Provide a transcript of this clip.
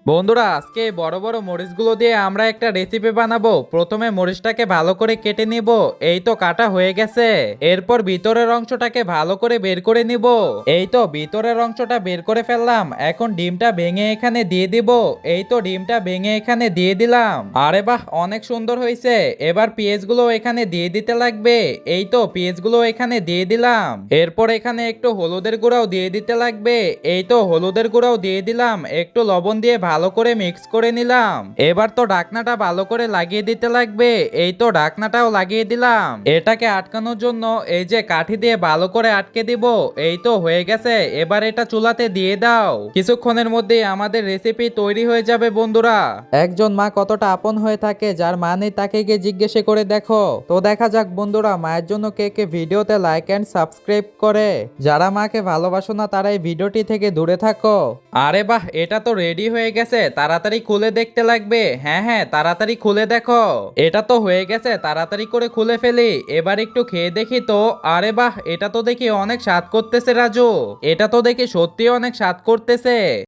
বন্ধুরা আজকে বড় বড় মরিচগুলো দিয়ে আমরা একটা রেসিপি বানাবো। প্রথমে মরিচটাকে ভালো করে কেটে নিব। এই তো কাটা হয়ে গেছে। এরপর ভিতরের অংশটাকে ভালো করে বের করে নিব। এই তো ভিতরের অংশটা বের করে ফেললাম। এখন ডিমটা ভেঙে এখানে দিয়ে দিব। এই তো ডিমটা ভেঙে এখানে দিয়ে দিলাম। আরে বাহ, অনেক সুন্দর হয়েছে। এবার পেঁয়াজগুলো এখানে দিয়ে দিতে লাগবে। এই তো পেঁয়াজগুলো এখানে দিয়ে দিলাম। এরপর এখানে একটু হলুদের গুঁড়াও দিয়ে দিতে লাগবে। এই তো হলুদের গুঁড়াও দিয়ে দিলাম। একটু লবণ দিয়ে ভালো করে মিক্স করে নিলাম। এবার তো ঢাকনাটা ভালো করে লাগিয়ে দিতে লাগবে। এই তো ঢাকনাটাও লাগিয়ে দিলাম। এটাকে আটকানোর জন্য এই যে কাঠি দিয়ে ভালো করে আটকে দিব। এই তো হয়ে গেছে। এবার এটা চুলাতে দিয়ে দাও। কিছুক্ষণের মধ্যেই আমাদের রেসিপি তৈরি হয়ে যাবে বন্ধুরা। একজন মা কতটা আপন হয়ে থাকে, যার মা নেই তাকে গিয়ে জিজ্ঞেস করে দেখো। তো দেখা যাক বন্ধুরা, মায়ের জন্য কে কে ভিডিওতে লাইক এন্ড সাবস্ক্রাইব করে। যারা মাকে ভালোবাসো না তারা এই ভিডিওটি থেকে দূরে থাকো। আরে বাহ, এটা তো রেডি হয়ে গেছে। তাড়াতাড়ি খুলে দেখতে লাগবে। হ্যাঁ হ্যাঁ, তাড়াতাড়ি খুলে দেখো। এটা তো হয়ে গেছে, তাড়াতাড়ি করে খুলে ফেলি। এবার একটু খেয়ে দেখি তো। আরে বাহ, এটা তো দেখি অনেক স্বাদ করতেছে রাজু। এটা তো দেখি সত্যি অনেক স্বাদ করতেছে।